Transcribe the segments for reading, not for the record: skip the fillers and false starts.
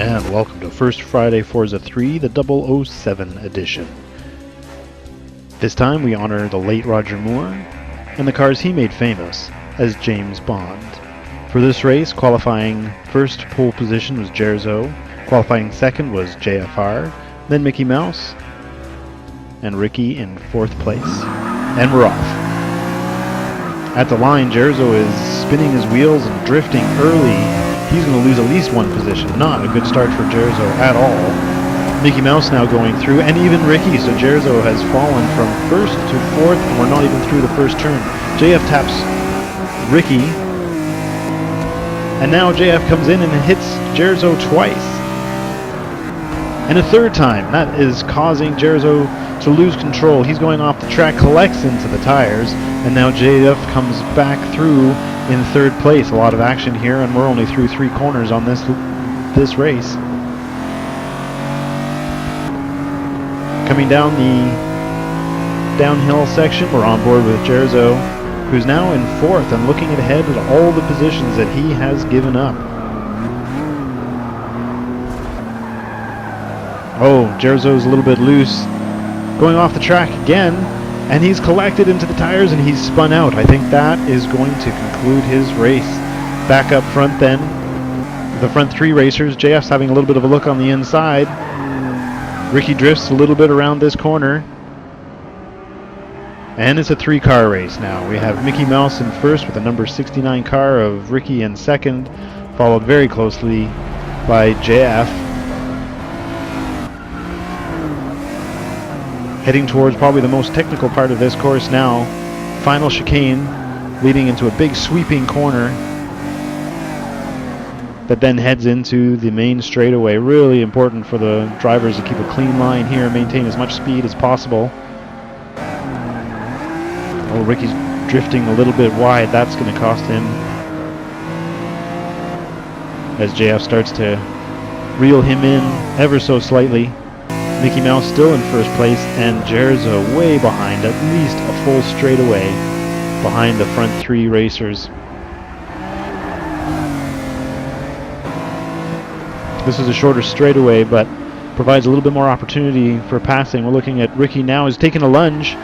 and welcome to First Friday Forza 3, the 007 edition. This time we honor the late Roger Moore and the cars he made famous as James Bond. For this race, qualifying first pole position was Jerzo, qualifying second was JFR, then Mickey Mouse, and Ricky in fourth place. And we're off. At the line, Jerzo is spinning his wheels and drifting early. He's going to lose at least one position. Not a good start for Jerzo at all. Mickey Mouse now going through, and even Ricky, so Jerzo has fallen from first to fourth, and we're not even through the first turn. JF taps Ricky, and now JF comes in and hits Jerzo twice. And a third time. That is causing Jerzo to lose control. He's going off the track, collects into the tires, and now JF comes back through in third place. A lot of action here, and we're only through 3 corners on this race. Coming down the downhill section, we're on board with Jerzo, who's now in fourth and looking ahead at all the positions that he has given up. Oh, Jerzo's a little bit loose. Going off the track again, and he's collected into the tires and he's spun out. I think that is going to conclude his race. Back up front then, the front 3 racers. JF's having a little bit of a look on the inside. Ricky drifts a little bit around this corner. And it's a 3-car race now. We have Mickey Mouse in first with the number 69 car of Ricky in second, followed very closely by JF. Heading towards probably the most technical part of this course now. Final chicane leading into a big sweeping corner that then heads into the main straightaway. Really important for the drivers to keep a clean line here, maintain as much speed as possible. Oh, Ricky's drifting a little bit wide. That's going to cost him, as JF starts to reel him in ever so slightly. Mickey Mouse still in first place, and Jerzo way behind, at least a full straightaway behind the front 3 racers. This is a shorter straightaway, but provides a little bit more opportunity for passing. We're looking at Ricky now. He's taking a lunge.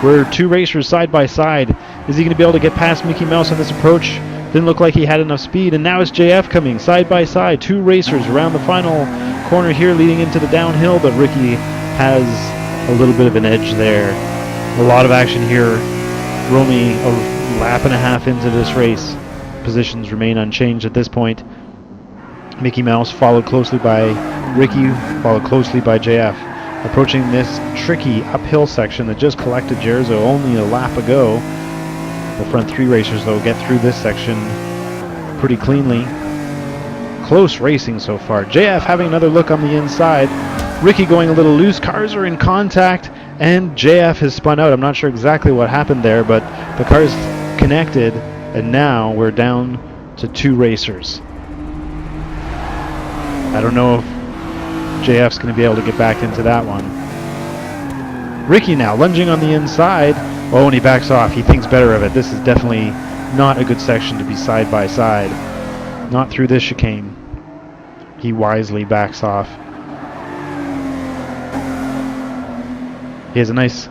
We're 2 racers side by side. Is he going to be able to get past Mickey Mouse on this approach? Didn't look like he had enough speed, and now it's JF coming side by side. 2 racers around the final corner here leading into the downhill, but Ricky has a little bit of an edge there. A lot of action here. We're only a lap and a half into this race. Positions remain unchanged at this point. Mickey Mouse followed closely by Ricky, followed closely by JF. Approaching this tricky uphill section that just collected Jerzo only a lap ago. The front 3 racers, though, get through this section pretty cleanly. Close racing so far. JF having another look on the inside. Ricky going a little loose. Cars are in contact, and JF has spun out. I'm not sure exactly what happened there, but the cars connected, and now we're down to 2 racers. I don't know if JF's going to be able to get back into that one. Ricky now lunging on the inside. Oh, and he backs off. He thinks better of it. This is definitely not a good section to be side by side. Not through this chicane. He wisely backs off. He has a nice,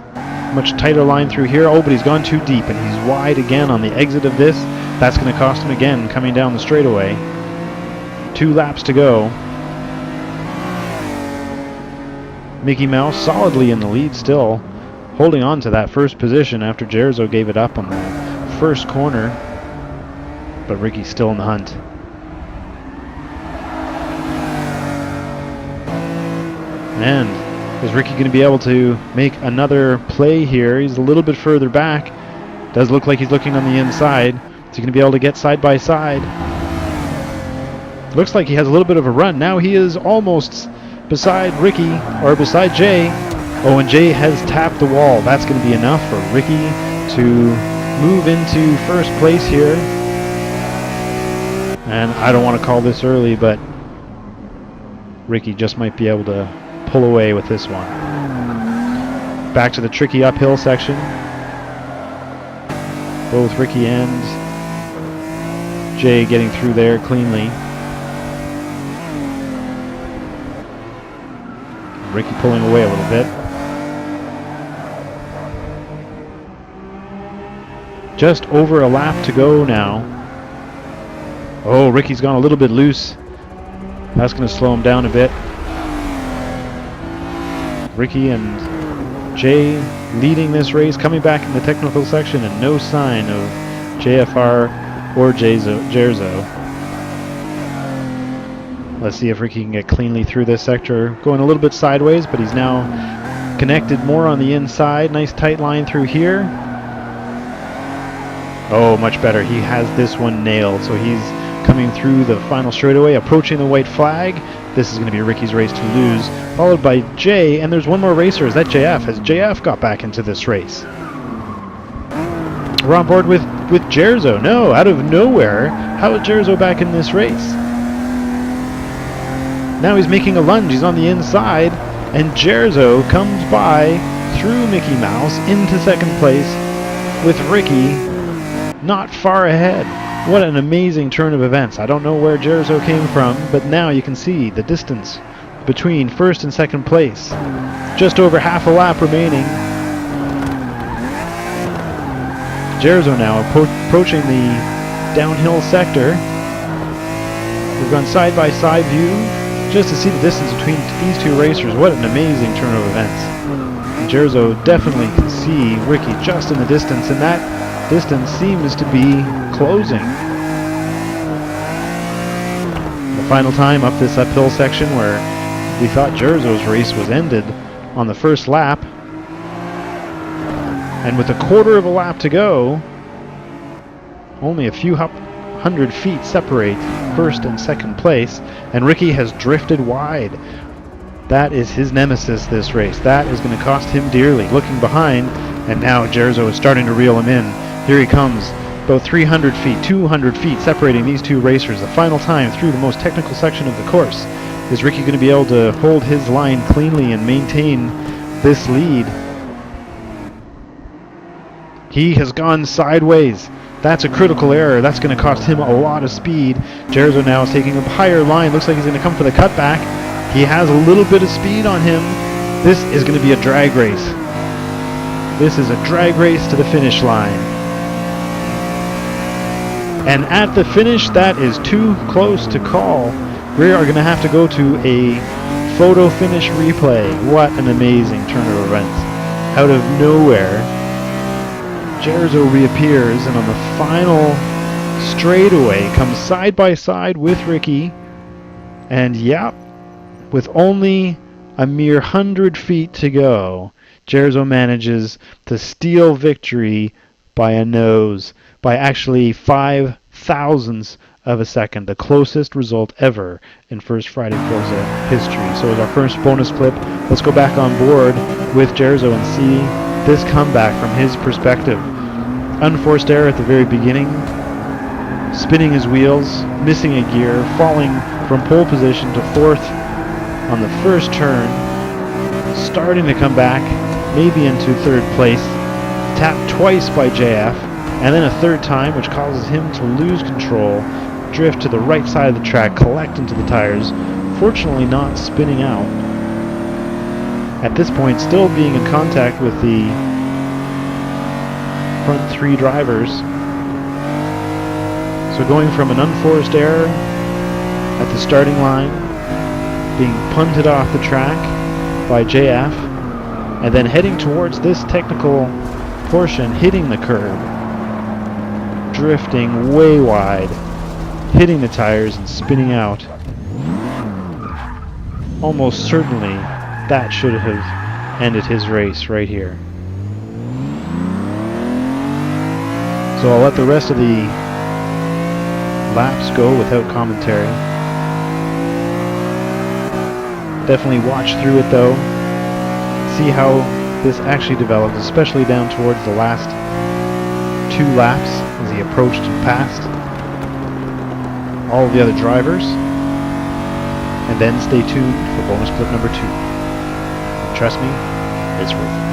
much tighter line through here. Oh, but he's gone too deep, and he's wide again on the exit of this. That's going to cost him again coming down the straightaway. 2 laps to go. Mickey Mouse solidly in the lead still, holding on to that first position after Jerzo gave it up on the first corner, but Ricky's still in the hunt. And is Ricky going to be able to make another play here? He's a little bit further back. Does look like he's looking on the inside. Is he going to be able to get side by side? Looks like he has a little bit of a run. Now he is almost beside Ricky, or beside Jay. Oh, and Jay has tapped the wall. That's going to be enough for Ricky to move into first place here. And I don't want to call this early, but Ricky just might be able to pull away with this one. Back to the tricky uphill section. Both Ricky and Jay getting through there cleanly. Ricky pulling away a little bit. Just over a lap to go now. Oh, Ricky's gone a little bit loose. That's going to slow him down a bit. Ricky and Jay leading this race, coming back in the technical section, and no sign of JFR or Jerzo. Let's see if Ricky can get cleanly through this sector. Going a little bit sideways, but he's now connected more on the inside. Nice tight line through here. Oh, much better. He has this one nailed. So he's coming through the final straightaway, approaching the white flag. This is going to be Ricky's race to lose, followed by Jay. And there's one more racer. Is that JF? Has JF got back into this race? We're on board with Jerzo. No, out of nowhere. How is Jerzo back in this race? Now he's making a lunge. He's on the inside, and Jerzo comes by through Mickey Mouse into second place with Ricky not far ahead. What an amazing turn of events. I don't know where Jerzo came from, but now you can see the distance between first and second place. Just over half a lap remaining. Jerzo now approaching the downhill sector. We've gone side-by-side view just to see the distance between these two racers. What an amazing turn of events. And Jerzo definitely can see Ricky just in the distance, and that distance seems to be closing. The final time up this uphill section where we thought Jerzo's race was ended on the first lap. And with a quarter of a lap to go, only a few hundred feet separate first and second place, and Ricky has drifted wide. That is his nemesis this race. That is going to cost him dearly. Looking behind, and now Jerzo is starting to reel him in. Here he comes, about 300 feet, 200 feet separating these two racers. The final time through the most technical section of the course. Is Ricky going to be able to hold his line cleanly and maintain this lead? He has gone sideways. That's a critical error. That's going to cost him a lot of speed. Jerzo now is taking a higher line. Looks like he's going to come for the cutback. He has a little bit of speed on him. This is going to be a drag race. This is a drag race to the finish line. And at the finish, that is too close to call. We are going to have to go to a photo finish replay. What an amazing turn of events. Out of nowhere, Jerzo reappears, and on the final straightaway comes side by side with Ricky. And yeah, with only a mere 100 feet to go, Jerzo manages to steal victory by a nose, by actually 5 thousandths of a second, the closest result ever in First Friday Forza history. So as our first bonus clip, let's go back on board with Jerzo and see this comeback from his perspective. Unforced error at the very beginning, spinning his wheels, missing a gear, falling from pole position to fourth on the first turn, starting to come back, maybe into third place, tapped twice by JF, and then a third time, which causes him to lose control, drift to the right side of the track, collect into the tires, fortunately not spinning out. At this point, still being in contact with the front three drivers. So going from an unforced error at the starting line, being punted off the track by JF, and then heading towards this technical portion, hitting the curb, drifting way wide, hitting the tires and spinning out. Almost certainly that should have ended his race right here. So I'll let the rest of the laps go without commentary. Definitely watch through it though. See how this actually develops, especially down towards the last 2 laps as he approached and passed all of the other drivers. And then stay tuned for bonus clip number 2. And trust me, it's worth it.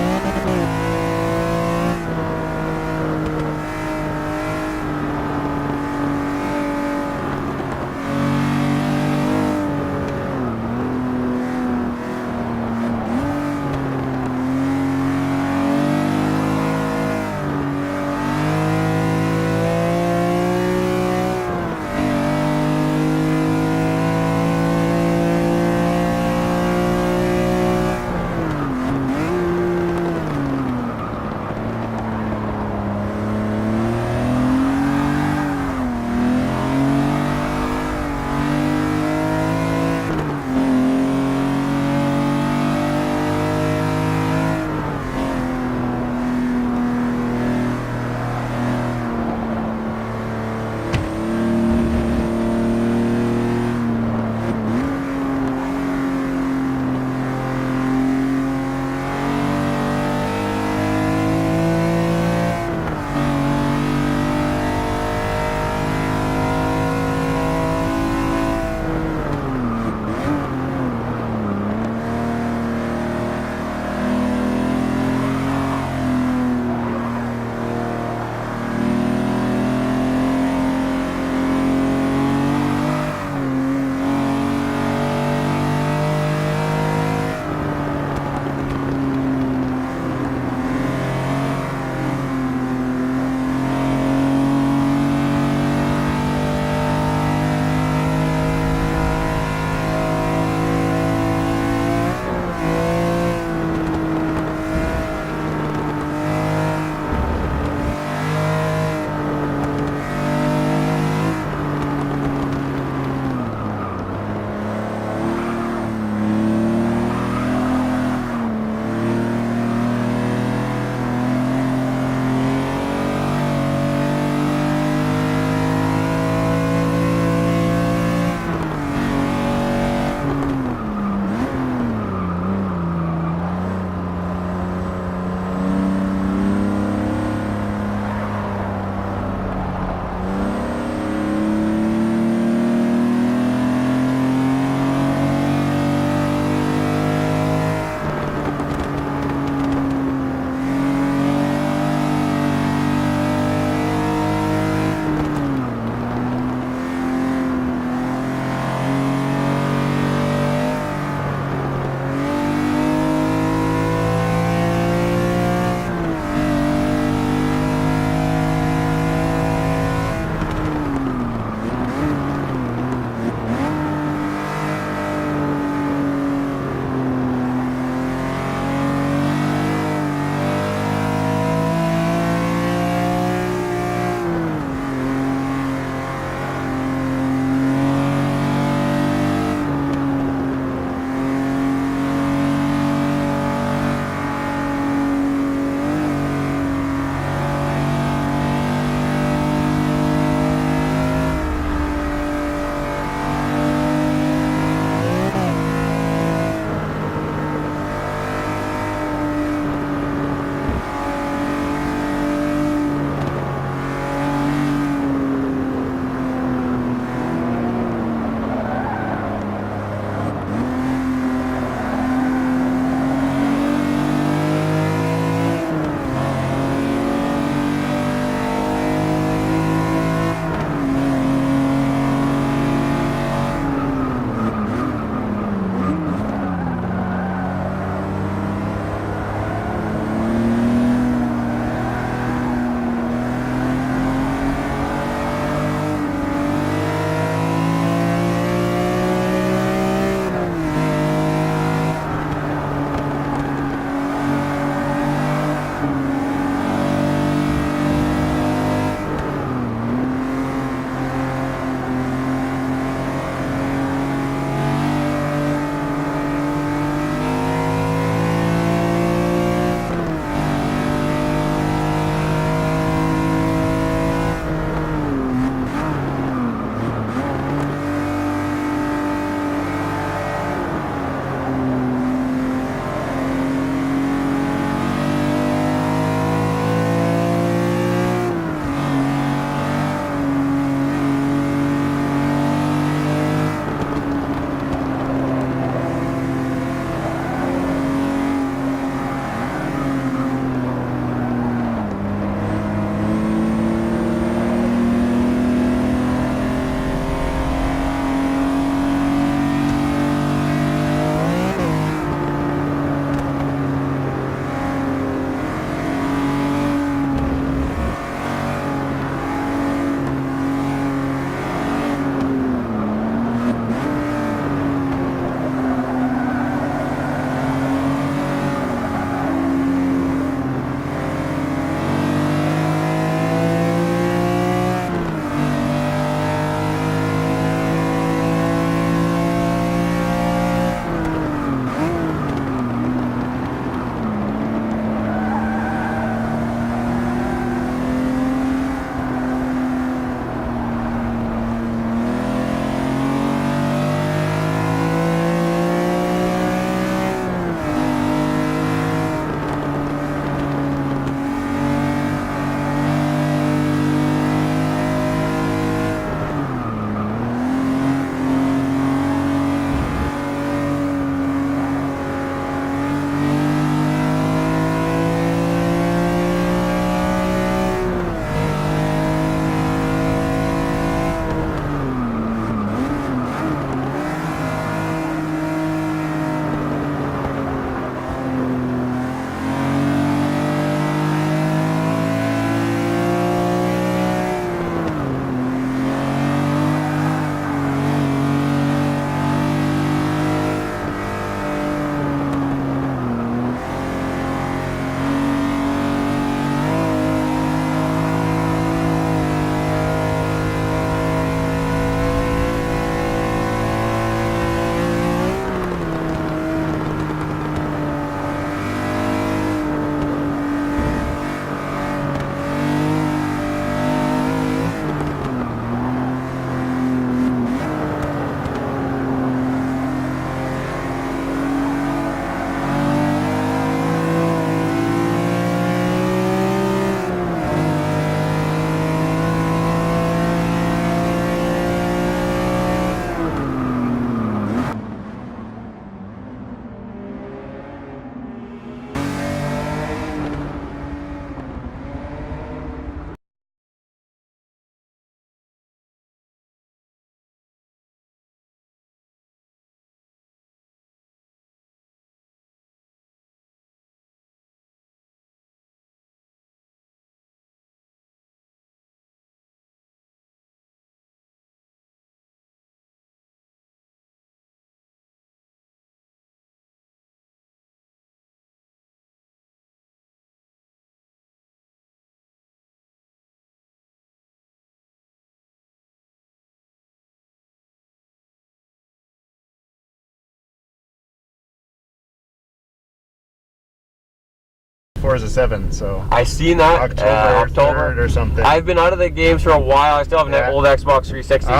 Forza 7. So I seen that October 3rd or something. I've been out of the games for a while. I still have an old Xbox 360, so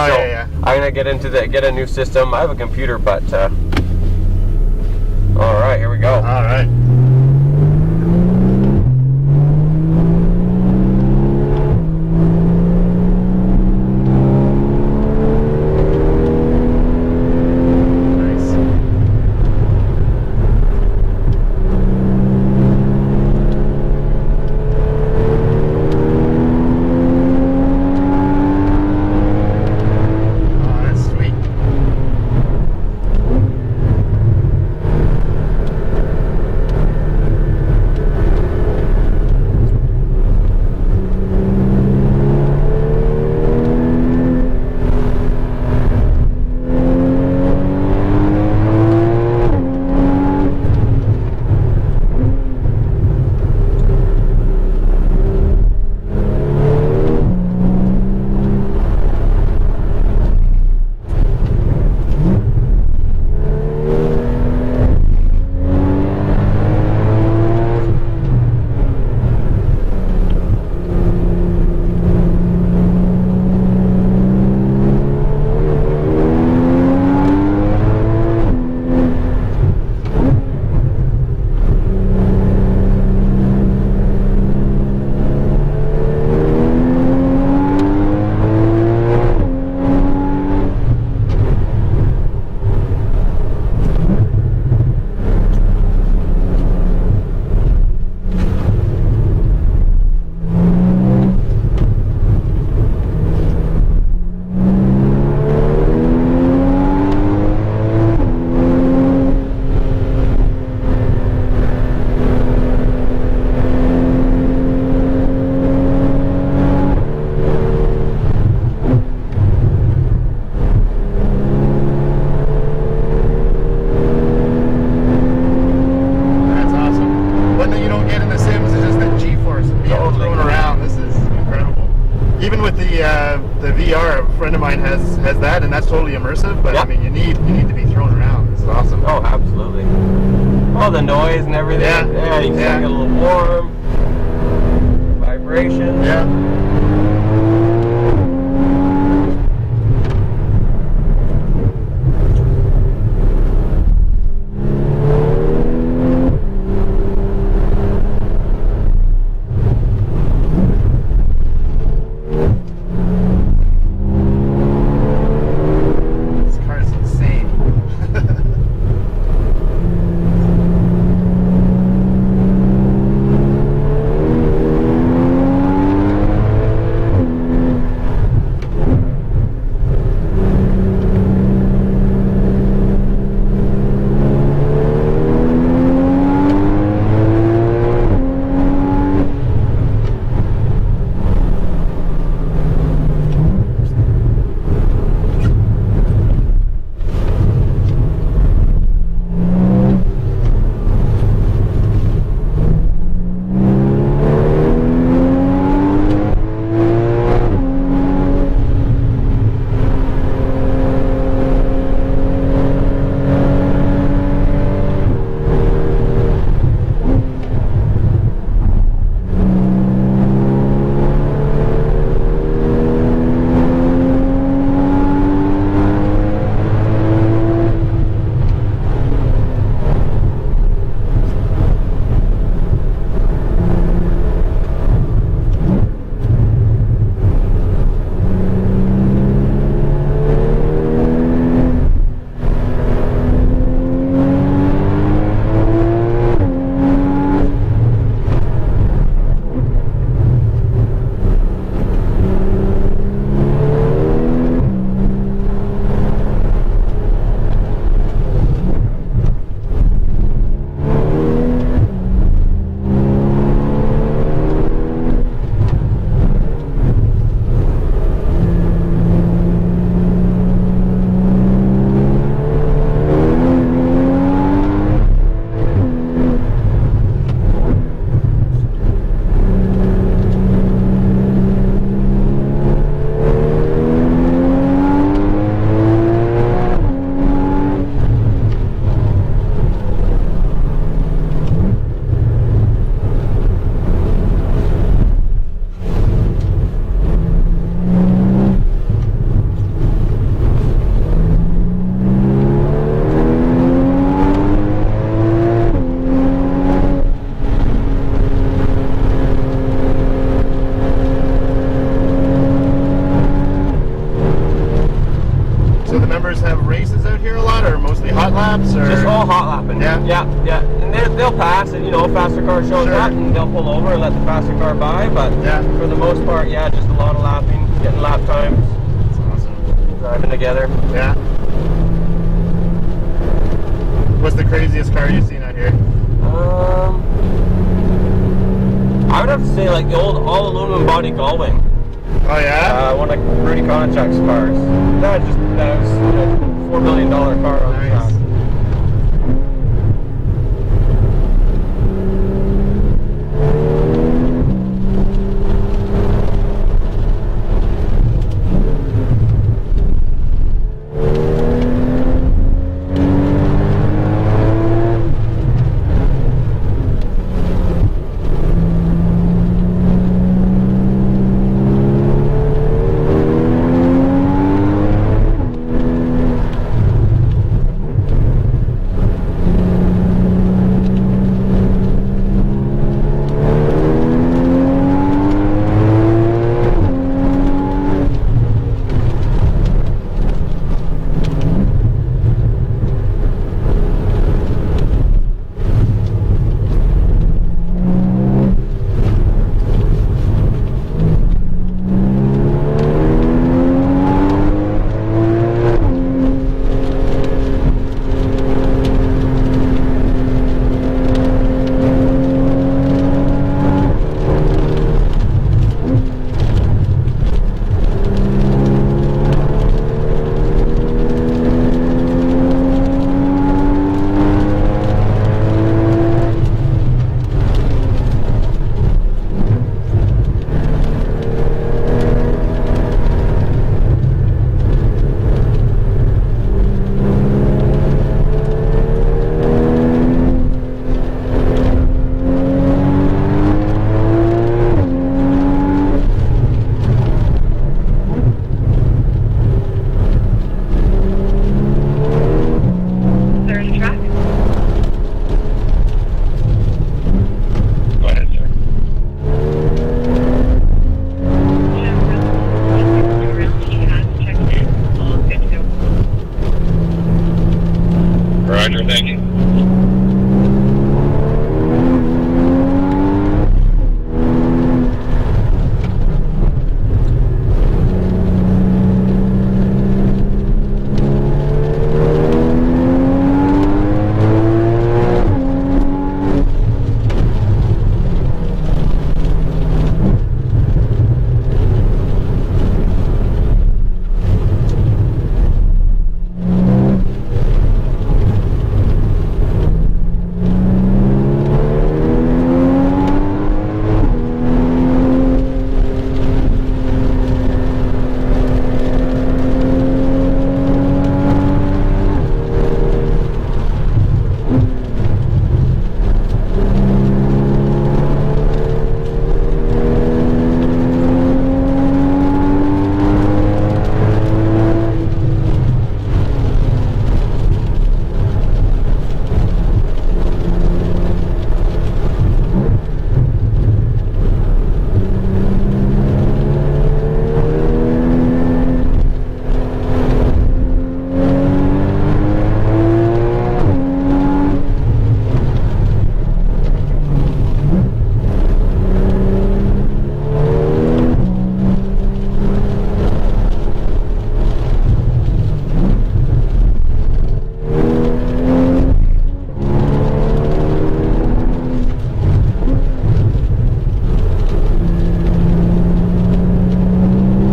I'm gonna get a new system. I have a computer, but all right, here we go. All right. The VR, a friend of mine has that, and that's totally immersive. But I mean, you need to be thrown around. This is awesome. Oh, absolutely. All the noise and everything. Yeah, you can get a little warm. Vibration. Yeah. members have races out here a lot, or mostly hot laps? Or? Just all hot lapping. Yeah. Yeah. And they'll pass, and a faster car shows up, and they'll pull over and let the faster car by. But for the most part, yeah, just a lot of lapping, getting lap times. That's awesome. Driving together. Yeah. What's the craziest car you've seen out here? I would have to say like the old all aluminum body Gullwing. Oh yeah? One of Rudy Konachuk's cars. That was a $4 million car on the track. Roger, thank you.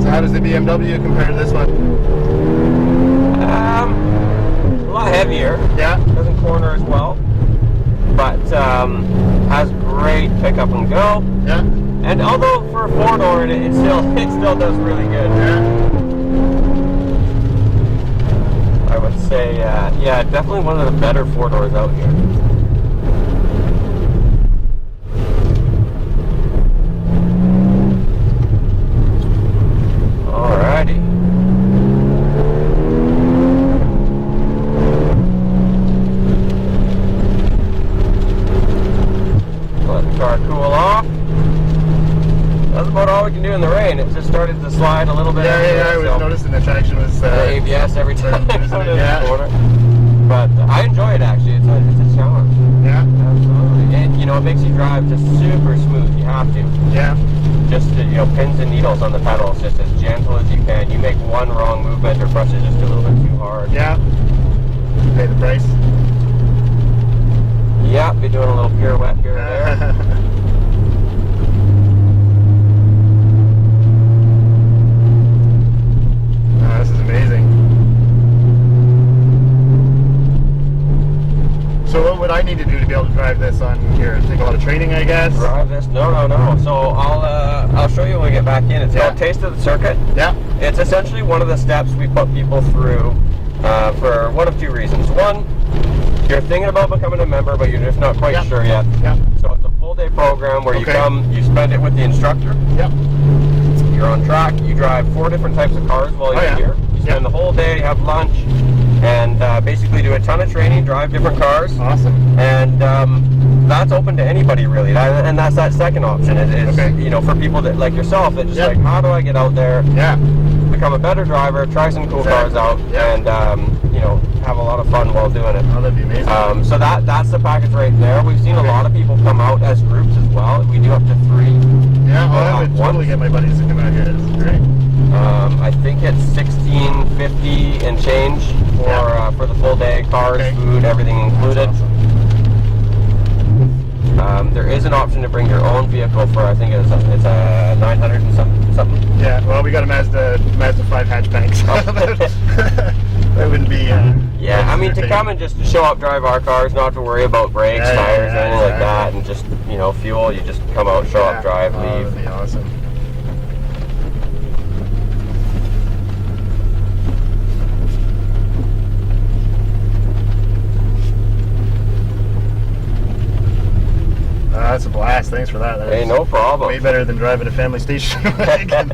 How does the BMW compare to this one? A lot heavier. Yeah. Doesn't corner as well, but has great pickup and go. Yeah. And although for a four-door, it still does really good. Yeah. I would say, yeah, definitely one of the better four-doors out here. Alrighty. Let the car cool off. That's about all we can do in the rain. It just started to slide a little bit. Yeah, I was noticing the traction was... the ABS every time I go to yeah. the corner. But I enjoy it, actually. It's a challenge. Yeah. Absolutely. And, you know, it makes you drive just super smooth. You have to. Yeah. Just, you know, pins and needles on the pedals, just as gentle as you can. You make one wrong movement or press it just a little bit too hard. Yeah. Pay the price. Yeah, be doing a little pirouette here and there. Oh, this is amazing. So what would I need to do to be able to drive this on here? Take a lot of training, I guess? Drive this? No. So I'll show you when we get back in. It's called Taste of the Circuit. Yeah. It's essentially one of the steps we put people through for one of two reasons. One, you're thinking about becoming a member, but you're just not quite sure yet. Yeah. So it's a full day program where you come, you spend it with the instructor. Yep. You're on track. You drive 4 different types of cars while you're here. You spend the whole day, have lunch, and basically do a ton of training, drive different cars. Awesome. And that's open to anybody, really. And that's that second option. It is, you know, for people that like yourself that just like, how do I get out there? Yeah. Become a better driver, try some cool cars out, and you know, have a lot of fun while doing it. Oh, that'd be amazing. So that's the package right there. We've seen a lot of people come out as groups as well. We do up to 3. Yeah, I would totally get my buddies to come out here. This is great. I think it's $16.50 and change for the full day, cars, food, everything included. Awesome. There is an option to bring your own vehicle for, I think it's a 900 and something. Yeah, well, we got a Mazda 5 hatchback, so that wouldn't be... yeah, I mean, to come and just show up, drive our cars, not to worry about brakes, tires, anything like that, and just, you know, fuel, you just come out, show up, drive, leave. That'd be awesome. That's a blast. Thanks for that. Hey, no problem. Way better than driving a family station wagon.